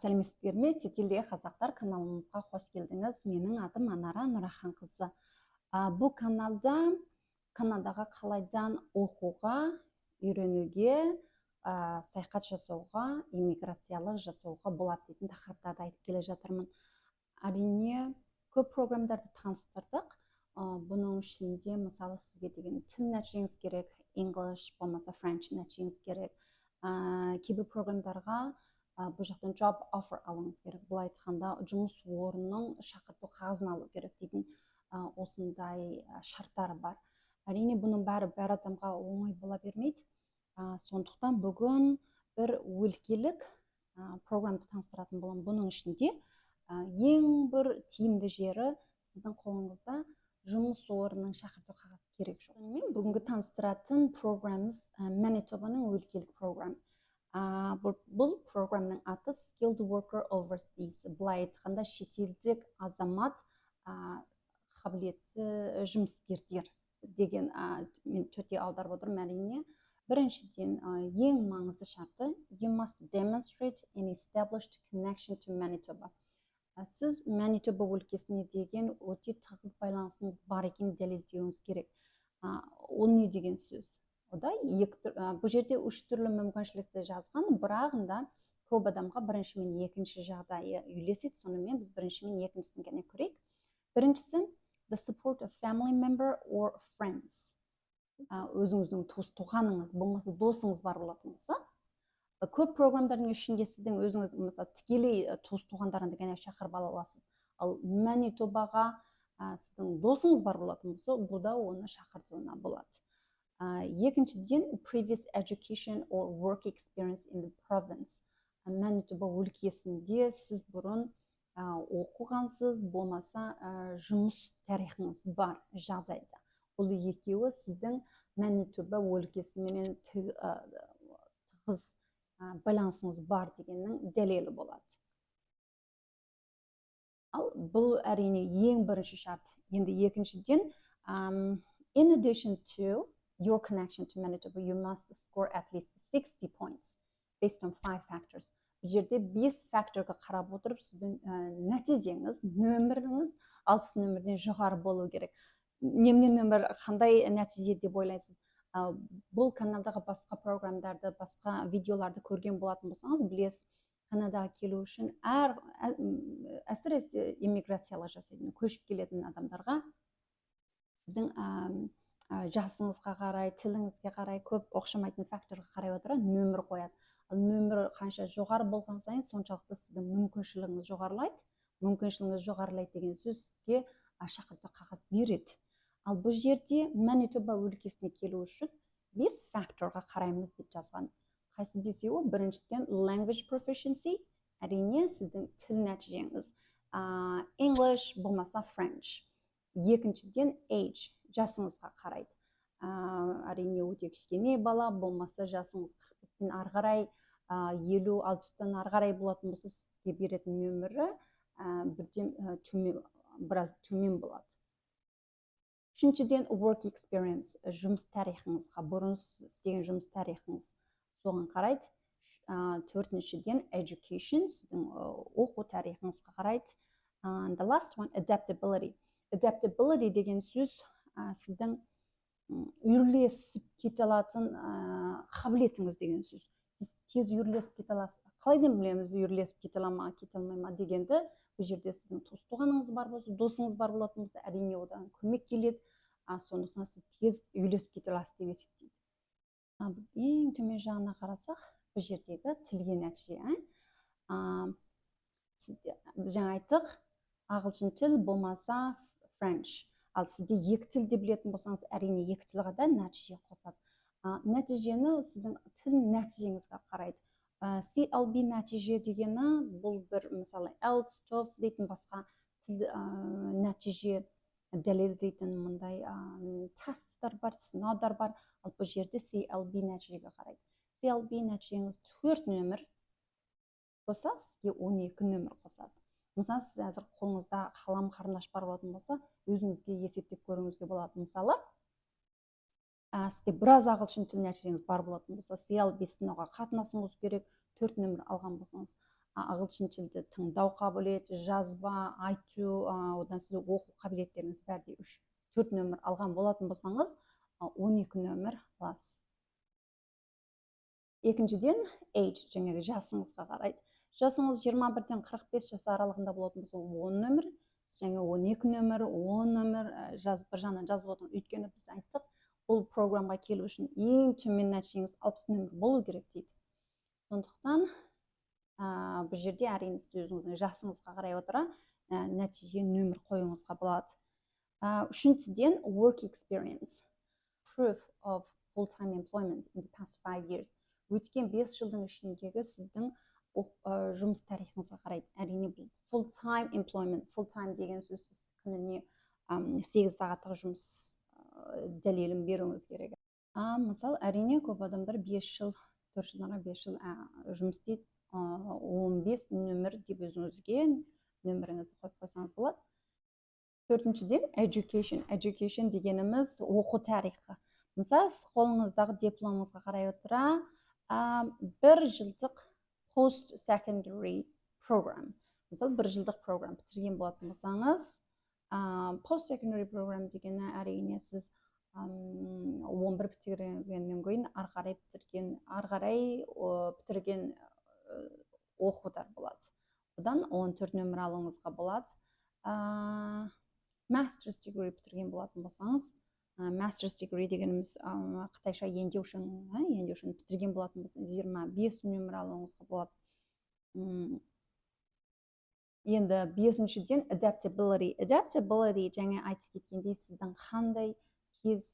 Сәлеметсіздер ме, шетелдегі қазақтар каналымызға қош келдіңіз. Менің атым Анара Нұраханқызы. Бұл каналда Канадаға қалайдан оқуға, үйренуге, саяхат жасауға, иммиграциялық жасауға болады дейтін тақырыптарды айтып келе жатырмын. Әрине, көп программдарды таныстырдық. Бұның ішінде мысалы сізге деген тіл нәтижеңіз керек, English болмаса French нәтижеңіз керек. Кейбір программдарға бұл жақтан job offer алуыңыз керек. Бұл айтқанда жұмыс орнының шақырту қағазын алу керек дейтін осындай шарттары бар. Әрине, бұның бәрі бір адамға оңай бола бермейді. Сондықтан бүгін бір өлкелік программды таныстыратын боламын. Бұның ішінде ең бір тиімді жері сіздің қолыңызда жұмыс орнының шақырту қағазы керек жоқ. Бүгінгі таныстыратын программымыз Манитобаның өлкелік программ. Бұл программның аты Skilled Worker Overseas. Бұлай айтқанда шетелдік азамат қабілетті жұмыскерлер деген мен төте аударып отырмын. Әрине, біріншіден ең маңызды шарты you must demonstrate an established connection to Manitoba. Сіз Манитоба өлкесіне деген өте тығыз байланысыңыз бар екенін дәлелдеуіңіз керек. Ол не деген сөз? Бұл жерде үш түрлі мүмкіншілікті жазған, бірағында көп адамға бірінші мен екінші жағдайы үйлеседі, сонымен біз бірінші мен екіншісін ғана көрейік. Біріншісі, the support of family member or friends. Өзіңіздің туыс-туғаныңыз, болмаса досыңыз бар болатын болса, көп программдардың ішінде сіздің өзіңіз мысалы тікелей туыс-туғандарыңызды ғана шақырып ала аласыз. Ал Манитобаға сіздің досыңыз бар болатын болса, бұда оны шақыртуына болады. Екіншіден, previous education or work experience in the province. Манитоба өлкесінде сіз бұрын оқығансыз, болмаса жұмыс тарихыңыз бар жағдайда. Бұл екеуі сіздің Манитоба өлкесімен тығыз байланысыңыз бар дегеннің дәлелі болады. Ал бұл әрине ең бірінші шарт. Енді екіншіден, in addition to your connection to Manitoba, you must score at least 60 points based on 5 factors. Бұл жерде 5 факторға қарап отырып, сіздің нәтижеңіз, нөміріңіз 60 нөмірден жоғары болу керек. Немнен нөмір қандай нәтиже деп ойлайсыз? Бұл каналдағы басқа программдарды, басқа видеоларды көрген болатын болсаңыз, білесіз, Канадаға келу үшін әсіресе иммиграциялық жасайтын, көшіп келетін адамдарға сіздің жасыңызға қарай, тіліңізге қарай, көп оқшамайтын факторға қарай отыра нөмір қояды. Ал нөмір қанша жоғары болған сайын, соншалықты сіздің мүмкіншілігіңіз жоғарылайды. Мүмкіншілігіңіз жоғарылайды деген сөзге шақырту қағаз береді. Ал бұл жерде Манитоба өлкесіне келу үшін 5 факторға қараймыз деп жазған. Қайсы бесеуі? Біріншіден language proficiency, әрине сіздің тіл нәтижеңіз, English болмаса French. Екіншіден age, жасыңызға қарайды. Әрине өте кішкене бала болмаса жасыңыз 45-тен ары қарай, 50-60-тан ары қарай болатын болса, сізге беретін нөмірі біраз төмен болады. Үшіншіден work experience, жұмыс тарихыңызға, бұрын істеген жұмыс тарихыңыз соған қарайды. Төртіншіден education, сіздің оқу тарихыңызға қарайды. The last one, adaptability. Adaptability деген сөз сіздің үйірлесіп кете алатын қабілетіңіз деген сөз. Сіз тез үйірлесіп кете аласыз. Қалайдан білеміз үйірлесіп кете ала ма, кете алмай ма дегенді, бұл жерде сіздің туыс-туғаныңыз бар болса, досыңыз бар болатын болса, әрине одан көмек келеді. Сондықтан сіз тез үйірлесіп кете аласыз деп есептейді. Біз ең төмен жағына қарасақ, бұл жердегі тілге нәтиже. Біз жаңа айттық, ағылшын тіл болмаса French. Ал сізде екі тілді білетін болсаңыз, әрине екі тілге де нәтиже қосады. Нәтижені сіздің тіл нәтижеңізге қарайды. CLB нәтиже дегені бұл бір мысалы IELTS, TOEFL дейтін басқа тіл нәтиже дәлелдейтін мұндай тесттер бар, сынаудар бар. Ал бұл жерде CLB нәтижеге қарайды. CLB нәтижеңіз 4 нөмір болса, сізге 12 нөмір қосады. Мысалы, сіз әзір қолыңызда қалам қарындаш бар болатын болса, өзіңізге есептеп көруіңізге болады. Мысалы, сізде біраз ағылшын тіл нәтижеңіз бар болатын болса, CLB сынауға қатынасыңыз керек, 4 нөмір алған болсаңыз. ағылшын тілді тыңдау қабілеті, жазба, айту, одан сіз оқу қабілеттеріңіз бәрде 3-4 нөмір алған болатын болсаңыз, 12 нөмір аласыз. Екіншіден, age, жаңағы жасыңызға қарайды. Жасыңыз 21-ден 45 жас аралығында болатын болса, 10 нөмір, жаңа 12 нөмір, 10 нөмір бір жағынан жазып отырмын. Өйткені біз айттық, бұл програмға келу үшін ең төмен нәтижеңіз 60 нөмір болу керек дейді. Сондықтан бұл жерде әрине сіз өзіңіздің жасыңызға қарай отыра нәтиже нөмір қоюыңызға болады. Үшіншіден, work experience, proof of full-time employment in the past 5 years. Өткен 5 жылдың ішіндегі сіздің жұмыс тарихыңызға қарайды. Әрине бұл full-time employment, full-time деген сөз күніне 8 сағаттық жұмыс дәлелін беруіңіз керек. Мысалы, әрине көп адамдар 5 жыл, 4 жылдарға 5 жыл жұмыс істейді, 15 нөмір деп өзіңізге нөміріңізді қойып қойсаңыз болады. Төртіншіден, education дегеніміз оқу тарихы. Мысалы, қолыңыздағы дипломыңызға қарай отыра 1 жылдық post-secondary program. Мысалы, 1 жылдық программ бітірген болатын болсаңыз, post-secondary program дегені әрине сіз 11 бітіргеннен кейін ары қарай бітірген оқудар болады. Одан 14 нөмір алуыңызға болады. Master's degree бітірген болатын болсаңыз, master's degree дегеніміз қытайша ендеушін бітірген болатын болсаңыз 25 нөмір алуыңызға болады. Енді 5-шіден adaptability жаңа айтып кеткендей сіздің қандай тез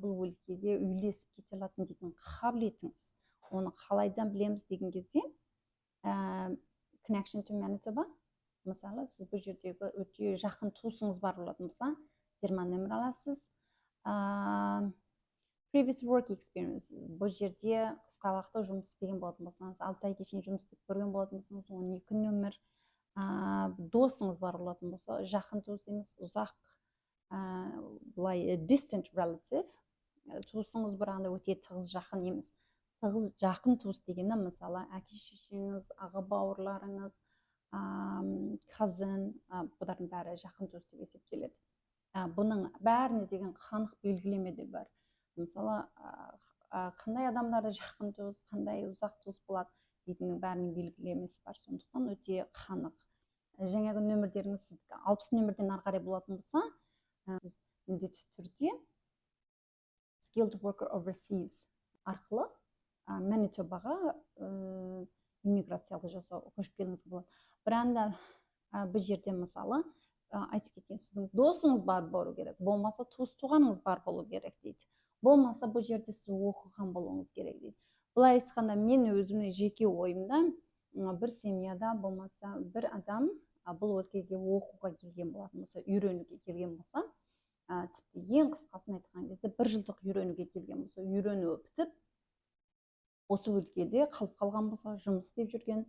бұл өлкеге үйлесіп кете алатын дейтін қабілетіңіз. Оны қалайдан білеміз деген кезде connection to Manitoba. Мысалы, сіз бұл жердегі өте жақын туысыңыз бар болатын болса, 20 нөмір аласыз. Previous work experience. Бұл жерде қысқа уақытта жұмыс істеген болатын болсаңыз, 6 ай кешен жұмыс істеп көрген болатын болсаңыз, 12 нөмір. Досыңыз бар болатын болса, жақын туыс емес, ұзақ, distant relative. Туысыңыз бірағында өте тығыз жақын емес. Тығыз жақын туыс дегені, мысалы, әке-шешеңіз, аға бауырларыңыз, cousin, бұлардың бәрі жақын туыс деп есептеледі. Бұның бәріне деген қанық белгілеме де бар. Мысалы, қандай адамдарды жақын туыс, қандай ұзақ туыс болады дейтіннің бәрінің белгілемесі бар. Сондықтан өте қанық. Жаңағы нөмірдеріңіз 60 нөмірден ары қарай болатын болса, сіз міндетті түрде skilled worker overseas арқылы Манитобаға иммиграциялық жасау көшіп келуіңізге болады. Біранда бұл жерде мысалы айтып кеткен сіздің досыңыз бар болу керек, болмаса туыс туғаныңыз бар болу керек дейді. Болмаса бұл жерде сіз оқыған болуыңыз керек дейді. Бұлай айтқанда мен өзімнің жеке ойымда бір семьяда болмаса бір адам бұл өлкеге оқуға келген болатын болса, үйренуге келген болса, тіпті ең қысқасын айтқан кезде 1 жылдық үйренуге келген болса, үйрену бітіп осы өлкеде қалып қалған болса, жұмыс істеп жүрген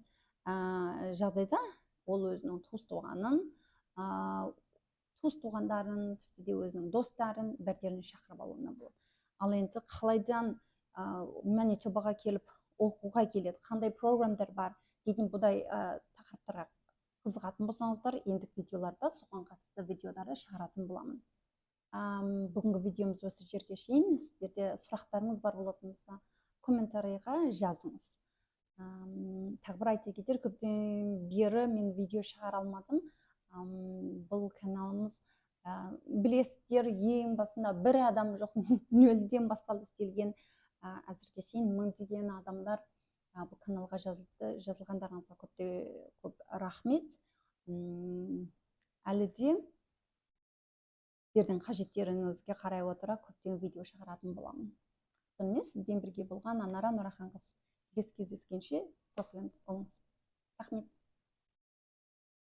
жағдайда ол өзінің туыс туғандарын, тіпті де өзінің достарын бірдерін шақырып алуына болады. Ал енді қалайдан Манитобаға келіп оқуға келеді, қандай програмдар бар дейтін бұдай тақырыптарға қызығатын болсаңыздар, ендігі видеоларда соған қатысты видеоларды шығаратын боламын. Бүгінгі видеомыз осы жерге шейін. Сіздерде сұрақтарыңыз бар болатын болса, комментарийға жазыңыз. Тағы бір айта кетер, көптен бері мен видео шығара алмадым. Бұл каналымыз білесіздер, ең басында бір адам жоқ, 0-ден басталып істелген. Әзірге шейін 1000 деген адамдар бұл каналға жазылғандарыңызға көп рахмет. Әлі де сіздердің қажеттеріңізге қарай отыра көптеген видео шығаратын боламын. Сонымен сізбен бірге болған Анара Нұраханқызы. Келесі кездескенше сау саламат болыңыз. Рахмет.